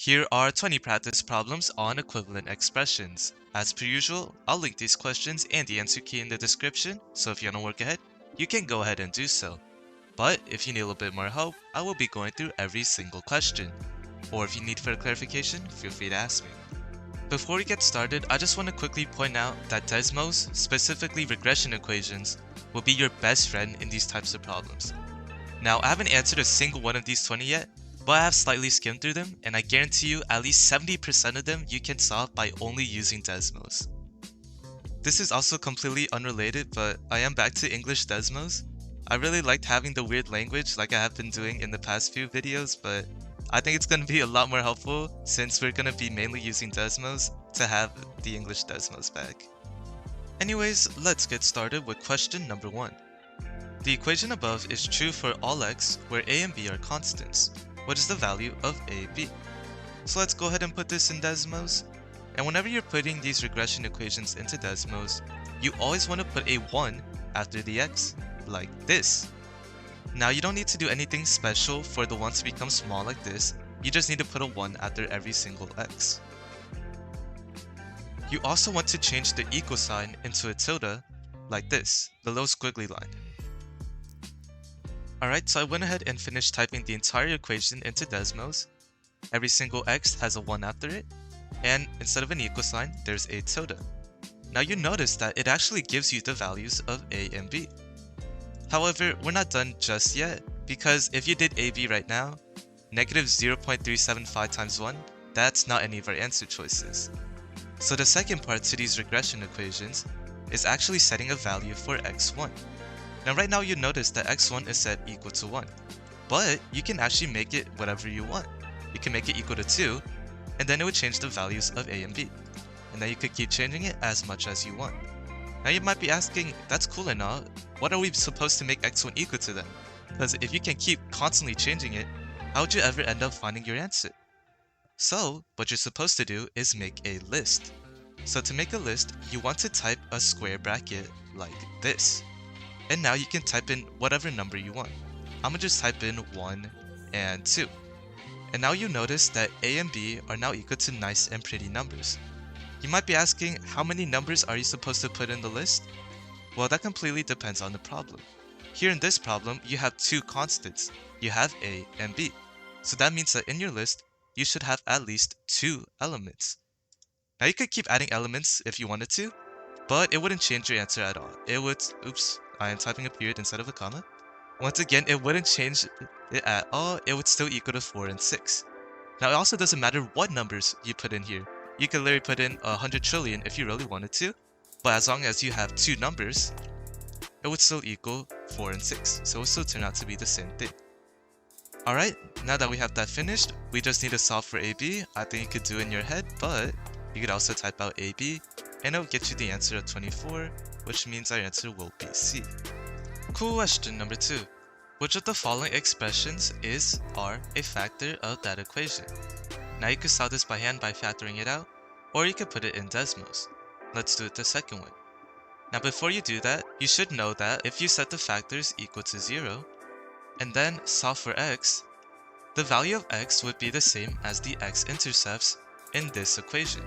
Here are 20 practice problems on equivalent expressions. As per usual, I'll link these questions and the answer key in the description, so if you want to work ahead, you can go ahead and do so. But if you need a little bit more help, I will be going through every single question. Or if you need further clarification, feel free to ask me. Before we get started, I just want to quickly point out that desmos, specifically regression equations, will be your best friend in these types of problems. Now, I haven't answered a single one of these 20 yet, but I have slightly skimmed through them, and I guarantee you at least 70% of them you can solve by only using desmos. This is also completely unrelated, but I am back to English desmos. I really liked having the weird language like I have been doing in the past few videos, but I think it's going to be a lot more helpful since we're going to be mainly using desmos to have the English desmos back. Anyways, let's get started with question number 1. The equation above is true for all x where a and b are constants. What is the value of a, b? So let's go ahead and put this in desmos. And whenever you're putting these regression equations into desmos, you always want to put a 1 after the x, like this. Now you don't need to do anything special for the 1 to become small like this, you just need to put a 1 after every single x. You also want to change the equal sign into a tilde, like this, the little squiggly line. Alright, so I went ahead and finished typing the entire equation into desmos. Every single x has a 1 after it, and instead of an equal sign, there's a tilde. Now you notice that it actually gives you the values of a and b. However, we're not done just yet, because if you did ab right now, negative 0.375 times 1, that's not any of our answer choices. So the second part to these regression equations is actually setting a value for x1. Now right now you notice that x1 is set equal to 1, but you can actually make it whatever you want. You can make it equal to 2, and then it would change the values of a and b. And then you could keep changing it as much as you want. Now you might be asking, that's cool and all, what are we supposed to make x1 equal to then? Because if you can keep constantly changing it, how would you ever end up finding your answer? So what you're supposed to do is make a list. So to make a list, you want to type a square bracket like this. And now you can type in whatever number you want. I'm gonna just type in 1 and 2. And now you notice that a and b are now equal to nice and pretty numbers. You might be asking, how many numbers are you supposed to put in the list? Well, that completely depends on the problem. Here in this problem, you have two constants. You have a and b. So that means that in your list, you should have at least 2 elements. Now you could keep adding elements if you wanted to, but it wouldn't change your answer at all. It would, oops, I am typing a period instead of a comma. Once again, it wouldn't change it at all, it would still equal to 4 and 6. Now it also doesn't matter what numbers you put in here. You could literally put in 100 trillion if you really wanted to, but as long as you have 2 numbers, it would still equal 4 and 6, so it would still turn out to be the same thing. Alright, now that we have that finished, we just need to solve for AB. I think you could do it in your head, but you could also type out AB, and it will get you the answer of 24, which means our answer will be C. Question number 2. Which of the following expressions are a factor of that equation? Now you could solve this by hand by factoring it out, or you could put it in desmos. Let's do it the second way. Now before you do that, you should know that if you set the factors equal to 0, and then solve for x, the value of x would be the same as the x-intercepts in this equation.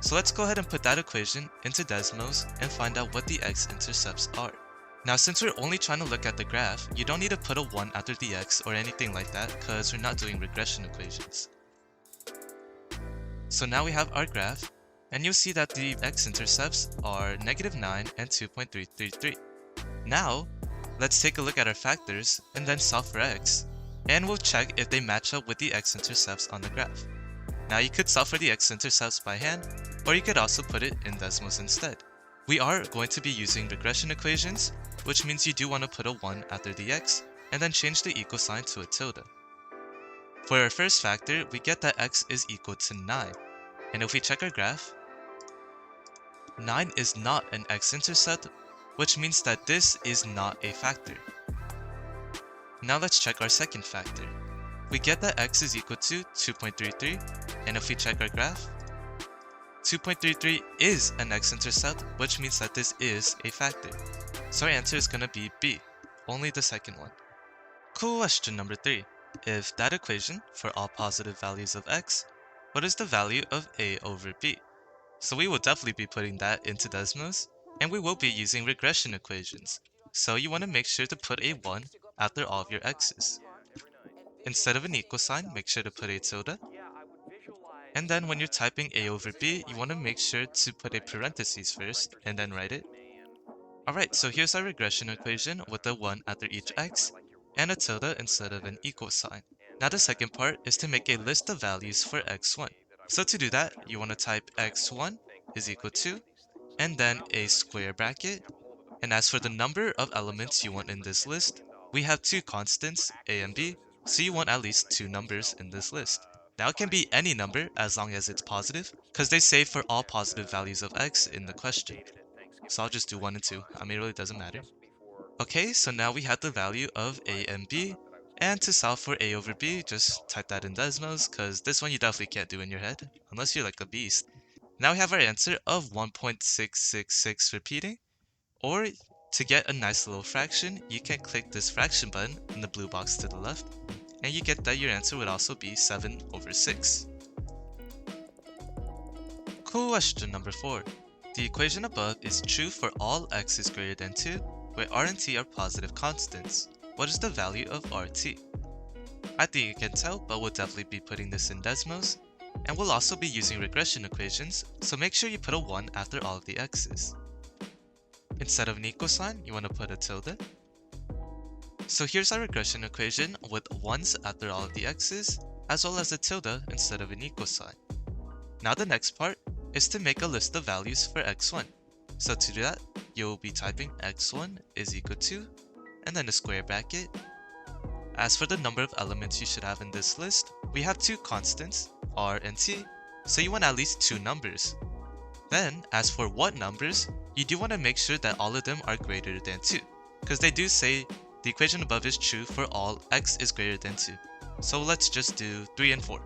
So let's go ahead and put that equation into desmos and find out what the x-intercepts are. Now since we're only trying to look at the graph, you don't need to put a 1 after the x or anything like that because we're not doing regression equations. So now we have our graph, and you'll see that the x-intercepts are negative 9 and 2.333. Now, let's take a look at our factors and then solve for x, and we'll check if they match up with the x-intercepts on the graph. Now you could solve for the x-intercepts by hand, or you could also put it in desmos instead. We are going to be using regression equations, which means you do want to put a 1 after the x, and then change the equal sign to a tilde. For our first factor, we get that x is equal to 9, and if we check our graph, 9 is not an x-intercept, which means that this is not a factor. Now let's check our second factor. We get that x is equal to 2.33, and if we check our graph, 2.33 is an x-intercept, which means that this is a factor. So our answer is going to be B, only the second one. Question number 3. If that equation, for all positive values of x, What is the value of a over b? So we will definitely be putting that into desmos, and we will be using regression equations. So you want to make sure to put a 1 after all of your x's. Instead of an equal sign, make sure to put a tilde. And then when you're typing a over b, you want to make sure to put a parentheses first, and then write it. Alright, so here's our regression equation with a 1 after each x, and a tilde instead of an equal sign. Now the second part is to make a list of values for x1. So to do that, you want to type x1 is equal to, and then a square bracket. And as for the number of elements you want in this list, we have two constants, a and b, so you want at least two numbers in this list. Now it can be any number as long as it's positive, because they say for all positive values of x in the question. So I'll just do 1 and 2, I mean it really doesn't matter. Okay, so now we have the value of a and b, and to solve for a over b, just type that in desmos, because this one you definitely can't do in your head, unless you're like a beast. Now we have our answer of 1.666 repeating, or to get a nice little fraction, you can click this fraction button in the blue box to the left, and you get that your answer would also be 7 over 6. Question number 4. The equation above is true for all x is greater than 2, where r and t are positive constants. What is the value of rt? I think you can tell, but we'll definitely be putting this in desmos, and we'll also be using regression equations, so make sure you put a 1 after all of the x's. Instead of an equal sign, you want to put a tilde. So here's our regression equation with 1's after all of the x's, as well as a tilde instead of an equal sign. Now the next part is to make a list of values for x1. So to do that, you'll be typing x1 is equal to, and then a square bracket. As for the number of elements you should have in this list, we have two constants, r and t, so you want at least two numbers. Then, as for what numbers, you do want to make sure that all of them are greater than 2, because they do say the equation above is true for all x is greater than 2. So let's just do 3 and 4.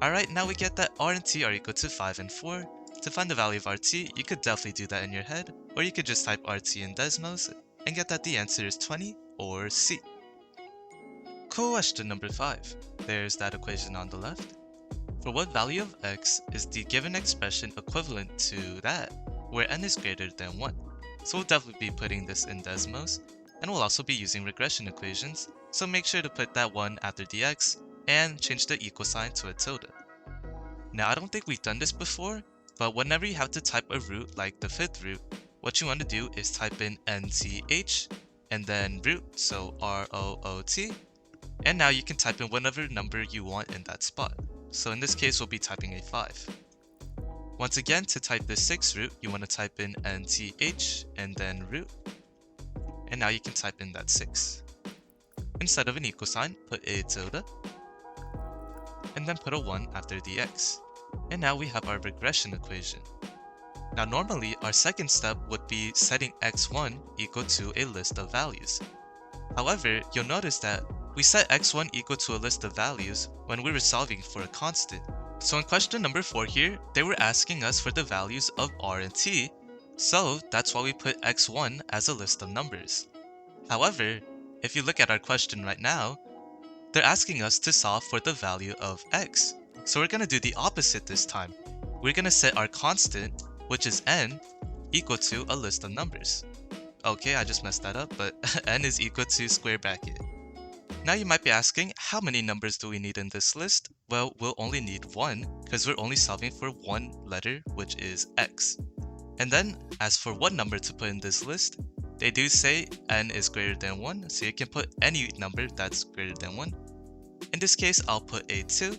Alright, now we get that r and t are equal to 5 and 4. To find the value of rt, you could definitely do that in your head, or you could just type rt in desmos and get that the answer is 20 or C. Question number 5. There's that equation on the left. For what value of x is the given expression equivalent to that, where n is greater than 1? So we'll definitely be putting this in desmos, and we'll also be using regression equations, so make sure to put that 1 after the x, and change the equal sign to a tilde. Now I don't think we've done this before, but whenever you have to type a root like the 5th root, what you want to do is type in nth, and then root, so root, and now you can type in whatever number you want in that spot. So in this case, we'll be typing a 5. Once again, to type the 6th root, you want to type in nth, and then root, and now you can type in that 6. Instead of an equal sign, put a tilde, and then put a 1 after the x. And now we have our regression equation. Now normally, our second step would be setting x1 equal to a list of values. However, you'll notice that we set x1 equal to a list of values when we were solving for a constant. So in question number 4 here, they were asking us for the values of r and t, so that's why we put x1 as a list of numbers. However, if you look at our question right now, they're asking us to solve for the value of x. So we're going to do the opposite this time. We're going to set our constant, which is n, equal to a list of numbers. Okay, I just messed that up, but n is equal to square bracket. Now you might be asking, how many numbers do we need in this list? Well, we'll only need 1, because we're only solving for one letter, which is x. And then, as for what number to put in this list, they do say n is greater than 1, so you can put any number that's greater than 1. In this case, I'll put a 2.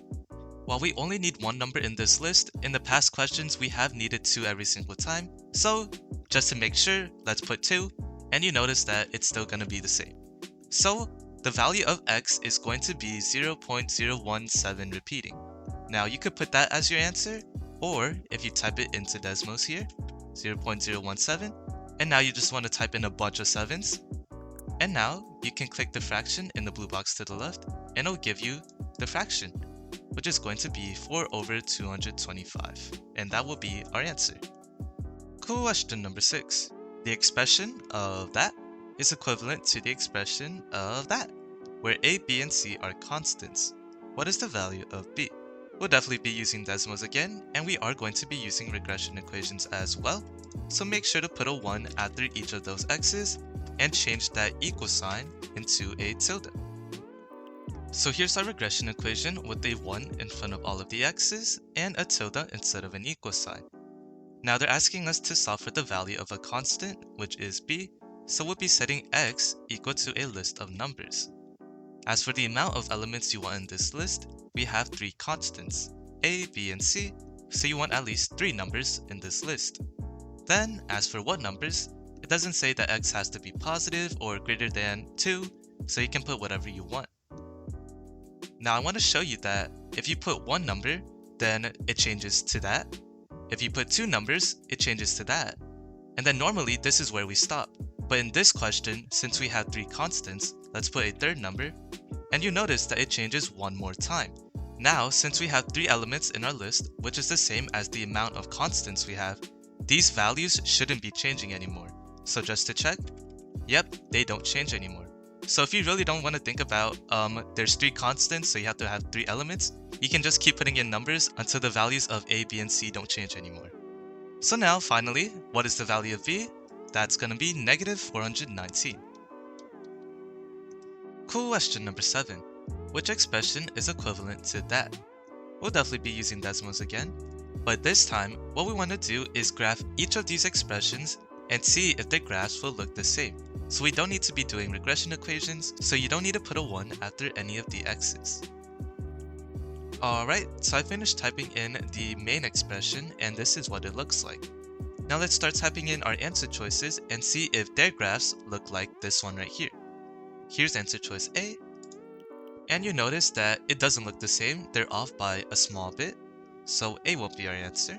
While we only need one number in this list, in the past questions we have needed 2 every single time, so just to make sure, let's put 2, and you notice that it's still going to be the same. So the value of x is going to be 0.017 repeating. Now you could put that as your answer, or if you type it into desmos here, 0.017, and now you just want to type in a bunch of 7s. And now you can click the fraction in the blue box to the left, and it'll give you the fraction, which is going to be 4 over 225, and that will be our answer. Question number 6. The expression of that is equivalent to the expression of that, where a, b, and c are constants. What is the value of b? We'll definitely be using desmos again, and we are going to be using regression equations as well. So make sure to put a 1 after each of those x's, and change that equal sign into a tilde. So here's our regression equation with a 1 in front of all of the x's, and a tilde instead of an equal sign. Now they're asking us to solve for the value of a constant, which is b, so we'll be setting x equal to a list of numbers. As for the amount of elements you want in this list, we have 3 constants, a, b, and c, so you want at least 3 numbers in this list. Then, as for what numbers, it doesn't say that x has to be positive or greater than 2, so you can put whatever you want. Now I want to show you that if you put one number, then it changes to that. If you put 2 numbers, it changes to that. And then normally this is where we stop. But in this question, since we have 3 constants, let's put a third number, and you notice that it changes one more time. Now, since we have 3 elements in our list, which is the same as the amount of constants we have, these values shouldn't be changing anymore. So just to check, yep, they don't change anymore. So if you really don't want to think about, there's 3 constants, so you have to have 3 elements, you can just keep putting in numbers until the values of a, b, and c don't change anymore. So now, finally, what is the value of b? That's going to be negative 419. Question number 7. Which expression is equivalent to that? We'll definitely be using desmos again, but this time, what we want to do is graph each of these expressions and see if their graphs will look the same. So we don't need to be doing regression equations, so you don't need to put a 1 after any of the x's. Alright, so I finished typing in the main expression, and this is what it looks like. Now let's start typing in our answer choices and see if their graphs look like this one right here. Here's answer choice A, and you notice that it doesn't look the same, they're off by a small bit, so A will be our answer.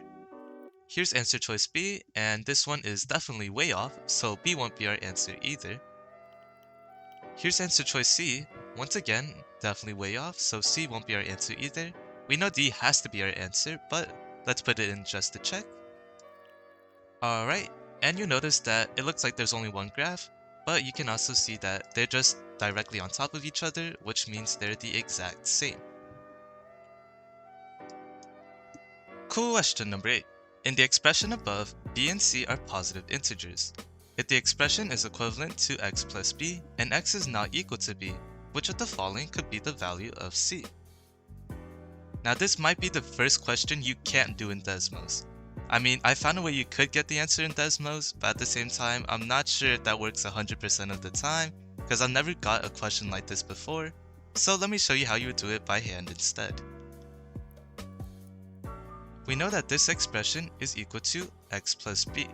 Here's answer choice B, and this one is definitely way off, so B won't be our answer either. Here's answer choice C, once again, definitely way off, so C won't be our answer either. We know D has to be our answer, but let's put it in just to check. Alright, and you notice that it looks like there's only one graph, but you can also see that they're just directly on top of each other, which means they're the exact same. Question number 8. In the expression above, b and c are positive integers. If the expression is equivalent to x plus b, and x is not equal to b, which of the following could be the value of c? Now this might be the first question you can't do in Desmos. I mean, I found a way you could get the answer in Desmos, but at the same time, I'm not sure if that works 100% of the time, because I've never got a question like this before, so let me show you how you would do it by hand instead. We know that this expression is equal to x plus b,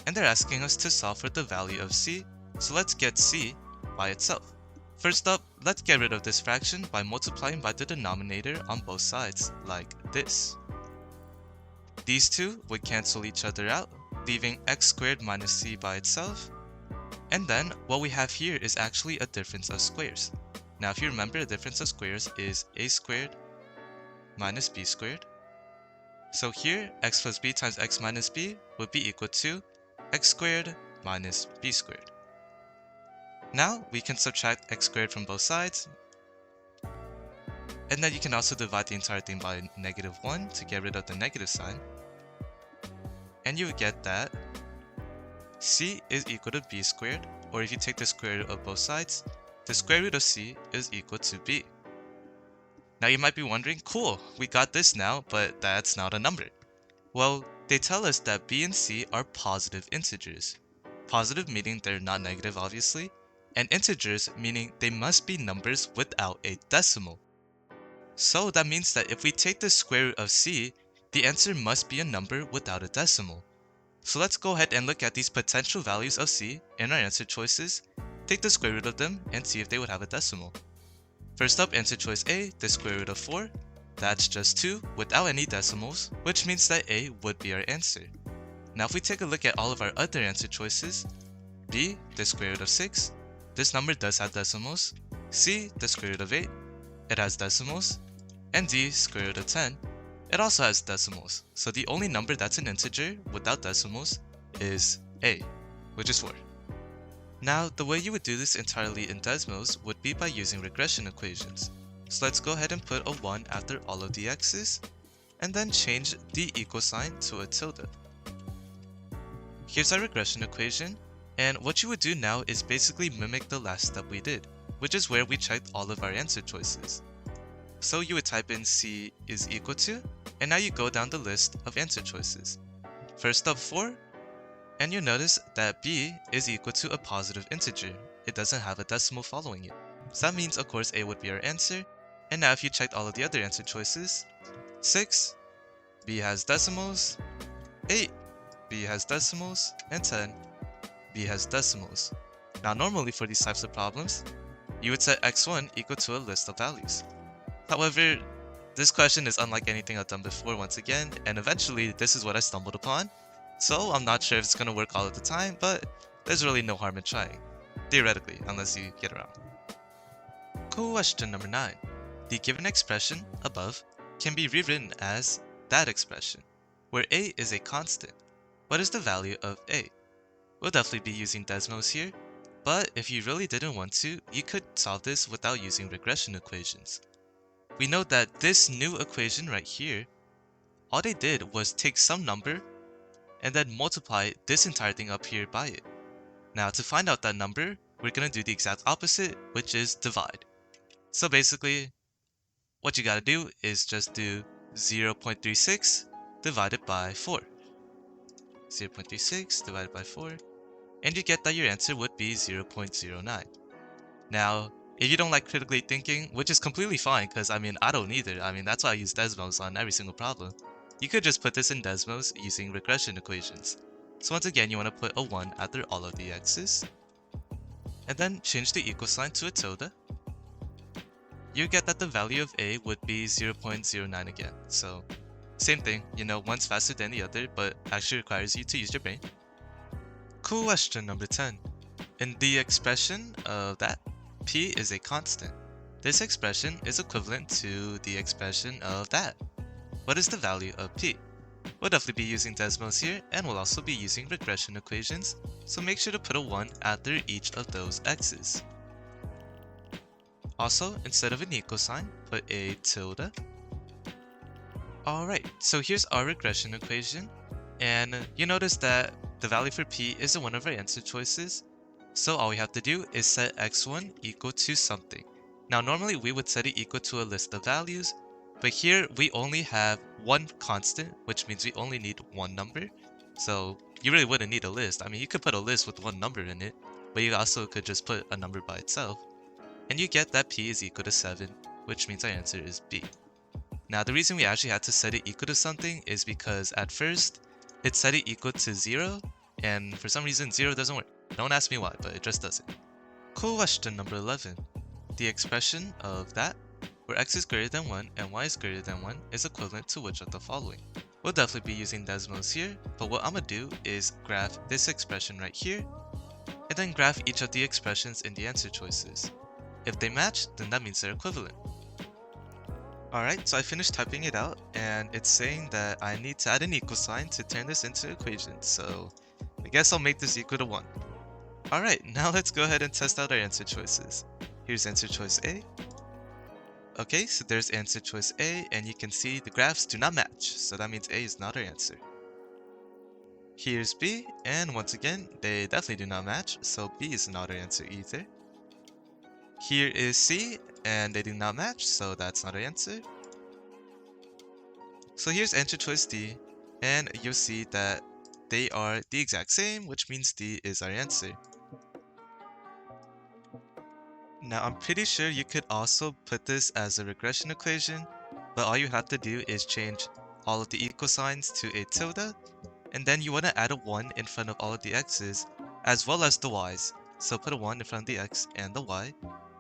and they're asking us to solve for the value of c, so let's get c by itself. First up, let's get rid of this fraction by multiplying by the denominator on both sides, like this. These two would cancel each other out, leaving x squared minus c by itself. And then, what we have here is actually a difference of squares. Now if you remember, a difference of squares is a squared minus b squared. So here, x plus b times x minus b would be equal to x squared minus b squared. Now, we can subtract x squared from both sides, and then you can also divide the entire thing by -1 to get rid of the negative sign. And you would get that c is equal to b squared, or if you take the square root of both sides, the square root of c is equal to b. Now you might be wondering, cool, we got this now, but that's not a number. Well, they tell us that b and c are positive integers. Positive meaning they're not negative, obviously, and integers meaning they must be numbers without a decimal. So that means that if we take the square root of c, the answer must be a number without a decimal. So let's go ahead and look at these potential values of c in our answer choices, take the square root of them, and see if they would have a decimal. First up, answer choice A, the square root of 4. That's just 2 without any decimals, which means that A would be our answer. Now if we take a look at all of our other answer choices, B, the square root of 6, this number does have decimals. C, the square root of 8, it has decimals. And D, square root of 10, it also has decimals. So the only number that's an integer without decimals is A, which is 4. Now, the way you would do this entirely in Desmos would be by using regression equations. So let's go ahead and put a 1 after all of the x's, and then change the equal sign to a tilde. Here's our regression equation, and what you would do now is basically mimic the last step we did, which is where we checked all of our answer choices. So you would type in c is equal to, and now you go down the list of answer choices. First up 4, and you notice that b is equal to a positive integer. It doesn't have a decimal following it. So that means of course a would be our answer, and now if you checked all of the other answer choices, 6, b has decimals, 8, b has decimals, and 10, b has decimals. Now normally for these types of problems, you would set x1 equal to a list of values. However, this question is unlike anything I've done before once again, and eventually this is what I stumbled upon. So I'm not sure if it's going to work all of the time, but there's really no harm in trying. Theoretically, unless you get around. Question number 9. The given expression above can be rewritten as that expression, where a is a constant. What is the value of a? We'll definitely be using desmos here, but if you really didn't want to, you could solve this without using regression equations. We know that this new equation right here, all they did was take some number and then multiply this entire thing up here by it. Now to find out that number, we're going to do the exact opposite, which is divide. So basically, what you gotta do is just do 0.36 divided by 4. 0.36 divided by 4, and you get that your answer would be 0.09. Now, if you don't like critically thinking, which is completely fine, because I don't either. That's why I use desmos on every single problem. You could just put this in desmos using regression equations. So once again, you want to put a 1 after all of the x's, and then change the equal sign to a tilde. You get that the value of a would be 0.09 again. So same thing, one's faster than the other, but actually requires you to use your brain. Question number 10. In the expression of that, p is a constant. This expression is equivalent to the expression of that. What is the value of p? We'll definitely be using desmos here, and we'll also be using regression equations, so make sure to put a 1 after each of those x's. Also, instead of an equal sign, put a tilde. Alright, so here's our regression equation, and you notice that the value for p is one of our answer choices, so all we have to do is set x1 equal to something. Now normally we would set it equal to a list of values, but here we only have one constant, which means we only need one number, so you really wouldn't need a list. You could put a list with one number in it, but you also could just put a number by itself. And you get that p is equal to 7, which means our answer is B. Now the reason we actually had to set it equal to something is because at first, it set it equal to 0, and for some reason 0 doesn't work. Don't ask me why, but it just doesn't. Question number 11. The expression of that, where x is greater than 1 and y is greater than 1, is equivalent to which of the following? We'll definitely be using desmos here, but what I'm going to do is graph this expression right here, and then graph each of the expressions in the answer choices. If they match, then that means they're equivalent. Alright, so I finished typing it out, and it's saying that I need to add an equal sign to turn this into an equation, so I guess I'll make this equal to 1. Alright, now let's go ahead and test out our answer choices. Here's answer choice A. Okay, so there's answer choice A, and you can see the graphs do not match, so that means A is not our answer. Here's B, and once again, they definitely do not match, so B is not our answer either. Here is C, and they do not match, so that's not our answer. So here's answer choice D, and you'll see that they are the exact same, which means D is our answer. Now I'm pretty sure you could also put this as a regression equation, but all you have to do is change all of the equal signs to a tilde, and then you want to add a 1 in front of all of the x's, as well as the y's. So put a 1 in front of the x and the y,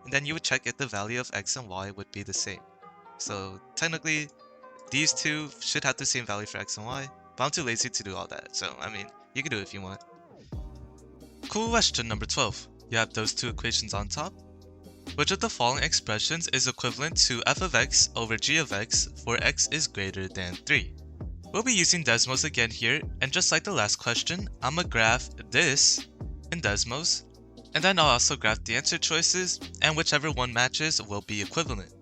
and then you would check if the value of x and y would be the same. So technically, these two should have the same value for x and y, but I'm too lazy to do all that, so you can do it if you want. Question number 12. You have those two equations on top. Which of the following expressions is equivalent to f of x over g of x for x is greater than 3? We'll be using desmos again here, and just like the last question, I'm gonna graph this in desmos, and then I'll also graph the answer choices, and whichever one matches will be equivalent.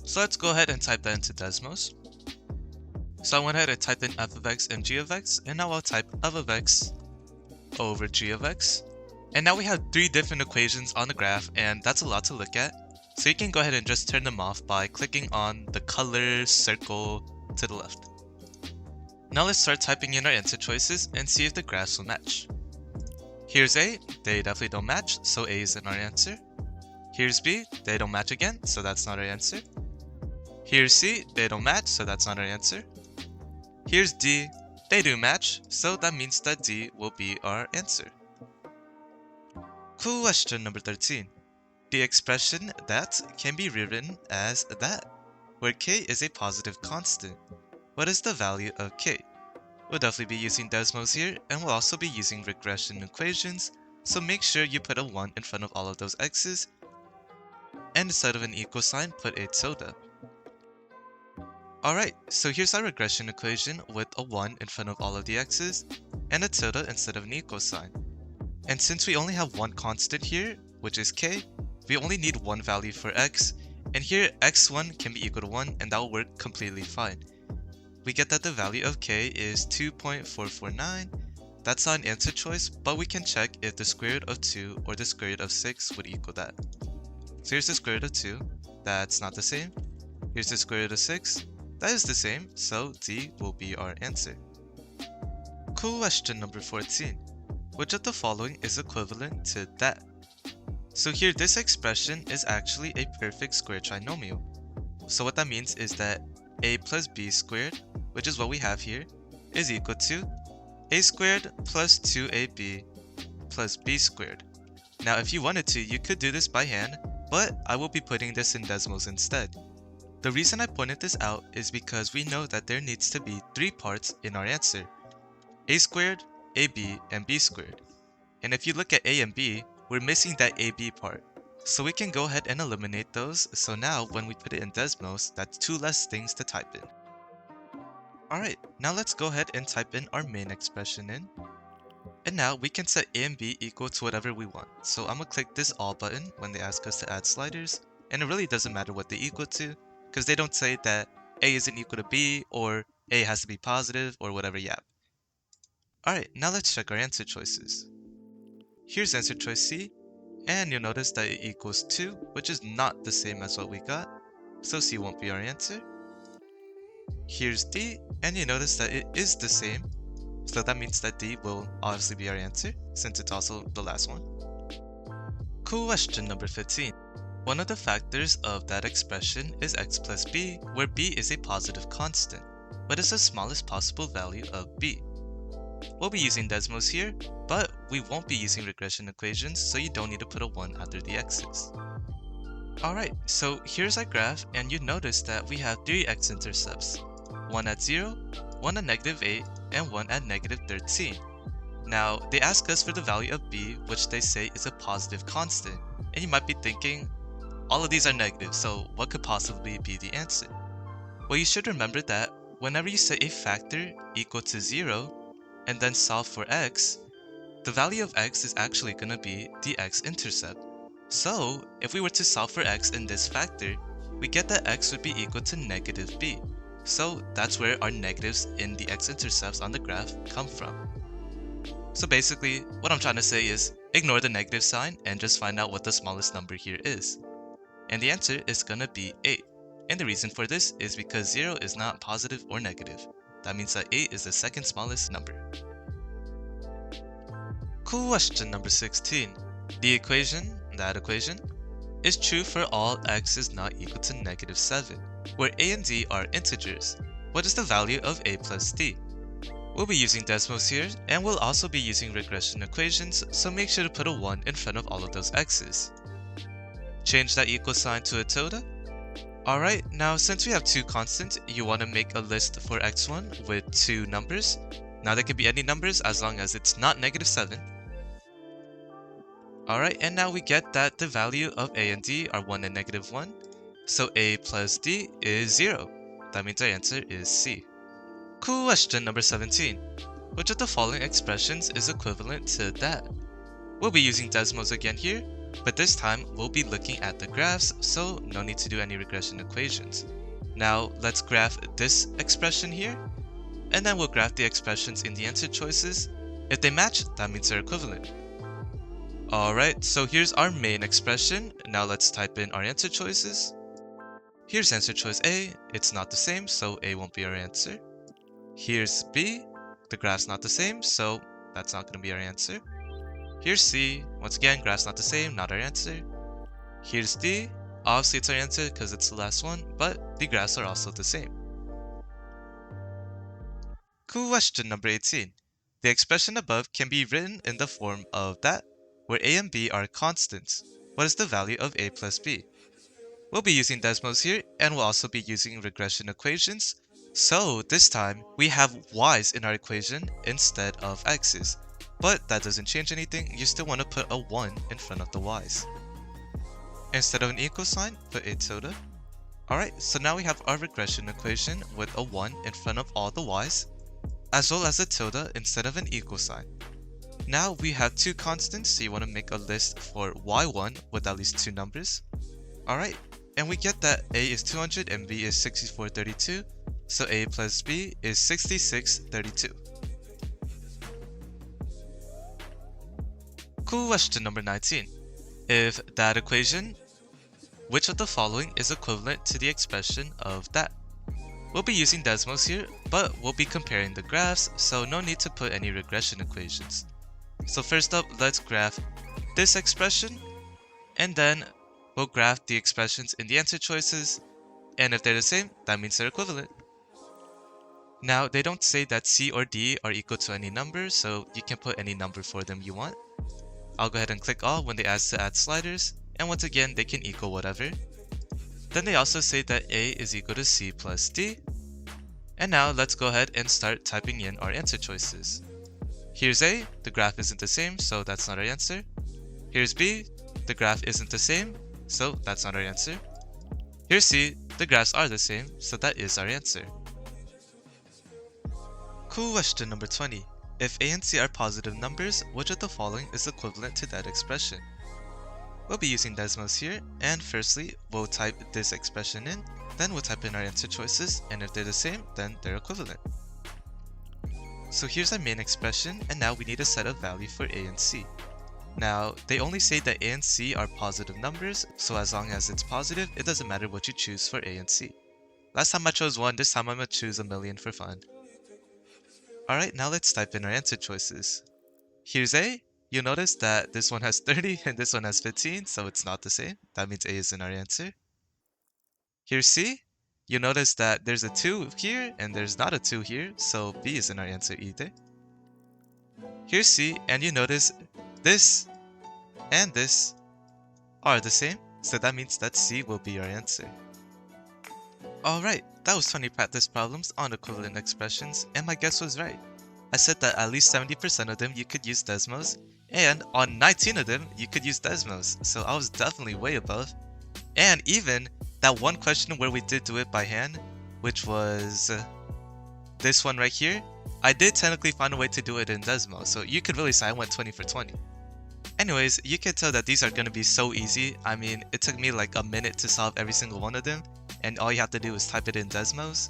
So let's go ahead and type that into desmos. So I went ahead and typed in f of x and g of x, and now I'll type f of x over g of x. And now we have three different equations on the graph, and that's a lot to look at. So you can go ahead and just turn them off by clicking on the color circle to the left. Now let's start typing in our answer choices and see if the graphs will match. Here's A, they definitely don't match, so A isn't our answer. Here's B, they don't match again, so that's not our answer. Here's C, they don't match, so that's not our answer. Here's D, they do match, so that means that D will be our answer. Question number 13. The expression that can be rewritten as that, where k is a positive constant. What is the value of k? We'll definitely be using desmos here, and we'll also be using regression equations, so make sure you put a 1 in front of all of those x's, and instead of an equal sign, put a tilde. Alright, so here's our regression equation with a 1 in front of all of the x's, and a tilde instead of an equal sign. And since we only have one constant here, which is k, we only need one value for x, and here x1 can be equal to 1, and that will work completely fine. We get that the value of k is 2.449. That's not an answer choice, but we can check if the square root of 2 or the square root of 6 would equal that. So here's the square root of 2, that's not the same. Here's the square root of 6, that is the same, so D will be our answer. Question number 14. Which of the following is equivalent to that? So here this expression is actually a perfect square trinomial. So what that means is that a plus b squared, which is what we have here, is equal to a squared plus 2ab plus b squared. Now if you wanted to, you could do this by hand, but I will be putting this in desmos instead. The reason I pointed this out is because we know that there needs to be three parts in our answer: a squared, ab, and b squared. And if you look at a and b, we're missing that ab part. So we can go ahead and eliminate those, so now when we put it in desmos, that's two less things to type in. Alright, now let's go ahead and type in our main expression in. And now we can set a and b equal to whatever we want. So I'm gonna click this all button when they ask us to add sliders, and it really doesn't matter what they equal to, because they don't say that a isn't equal to b, or a has to be positive, or whatever yap. Alright, now let's check our answer choices. Here's answer choice C, and you'll notice that it equals 2, which is not the same as what we got, so C won't be our answer. Here's D, and you notice that it is the same, so that means that D will obviously be our answer, since it's also the last one. Question number 15. One of the factors of that expression is x plus b, where b is a positive constant. What is the smallest possible value of b? We'll be using desmos here, but we won't be using regression equations, so you don't need to put a 1 after the x's. Alright, so here's our graph, and you notice that we have three x-intercepts. One at 0, one at -8, and one at -13. Now, they ask us for the value of b, which they say is a positive constant, and you might be thinking, all of these are negative, so what could possibly be the answer? Well, you should remember that whenever you set a factor equal to 0, and then solve for x, the value of x is actually going to be the x-intercept. So, if we were to solve for x in this factor, we get that x would be equal to -b. So that's where our negatives in the x-intercepts on the graph come from. So basically, what I'm trying to say is, ignore the negative sign and just find out what the smallest number here is. And the answer is going to be 8. And the reason for this is because 0 is not positive or negative. That means that 8 is the second smallest number. Question number 16. The equation, that equation, is true for all x is not equal to -7, where a and d are integers. What is the value of a plus d? We'll be using desmos here, and we'll also be using regression equations, so make sure to put a 1 in front of all of those x's. Change that equal sign to a tilde. Alright, now since we have two constants, you want to make a list for x1 with two numbers. Now there can be any numbers as long as it's not -7. Alright, and now we get that the value of a and d are 1 and -1. So a plus d is 0. That means our answer is C. Question number 17. Which of the following expressions is equivalent to that? We'll be using desmos again here, But this time, we'll be looking at the graphs, so no need to do any regression equations. Now, let's graph this expression here, and then we'll graph the expressions in the answer choices. If they match, that means they're equivalent. Alright, so here's our main expression. Now let's type in our answer choices. Here's answer choice A, it's not the same, so A won't be our answer. Here's B, the graph's not the same, so that's not going to be our answer. Here's C, once again, graph's not the same, not our answer. Here's D, obviously it's our answer because it's the last one, but the graphs are also the same. Question number 18. The expression above can be written in the form of that, where A and B are constants. What is the value of A plus B? We'll be using desmos here, and we'll also be using regression equations. So this time, we have y's in our equation instead of x's. But that doesn't change anything, you still want to put a 1 in front of the y's. Instead of an equal sign, put a tilde. Alright, so now we have our regression equation with a 1 in front of all the y's, as well as a tilde instead of an equal sign. Now we have two constants, so you want to make a list for y1 with at least two numbers. Alright, and we get that A is 200 and B is 6432, so A plus B is 6632. Question number 19. If that equation, which of the following is equivalent to the expression of that? We'll be using desmos here, but we'll be comparing the graphs, so no need to put any regression equations. So first up, let's graph this expression, and then we'll graph the expressions in the answer choices, and if they're the same, that means they're equivalent. Now, they don't say that C or D are equal to any number, so you can put any number for them you want. I'll go ahead and click all when they ask to add sliders, and once again, they can equal whatever. Then they also say that A is equal to C plus D. And now let's go ahead and start typing in our answer choices. Here's A, the graph isn't the same, so that's not our answer. Here's B, the graph isn't the same, so that's not our answer. Here's C, the graphs are the same, so that is our answer. Question number 20. If A and C are positive numbers, which of the following is equivalent to that expression? We'll be using desmos here, and firstly, we'll type this expression in, then we'll type in our answer choices, and if they're the same, then they're equivalent. So here's our main expression, and now we need a set of value for A and C. Now, they only say that A and C are positive numbers, so as long as it's positive, it doesn't matter what you choose for A and C. Last time I chose 1, this time I'm gonna choose 1,000,000 for fun. Alright, now let's type in our answer choices. Here's A. You'll notice that this one has 30 and this one has 15, so it's not the same. That means A is in our answer. Here's C. You'll notice that there's a 2 here and there's not a 2 here, so B is in our answer either. Here's C, and you notice this and this are the same, so that means that C will be our answer. Alright, that was 20 practice problems on equivalent expressions, and my guess was right. I said that at least 70% of them you could use desmos, and on 19 of them you could use desmos, so I was definitely way above. And even that one question where we did do it by hand, which was this one right here, I did technically find a way to do it in desmos, so you could really say I went 20 for 20. Anyways, you can tell that these are going to be so easy. I mean, it took me like a minute to solve every single one of them, and all you have to do is type it in desmos.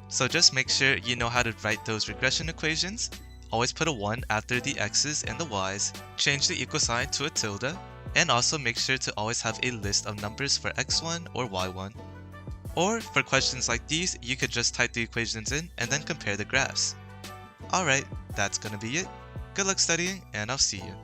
So just make sure you know how to write those regression equations. Always put a 1 after the x's and the y's, change the equal sign to a tilde, and also make sure to always have a list of numbers for x1 or y1. Or for questions like these, you could just type the equations in and then compare the graphs. Alright, that's gonna be it. Good luck studying, and I'll see you.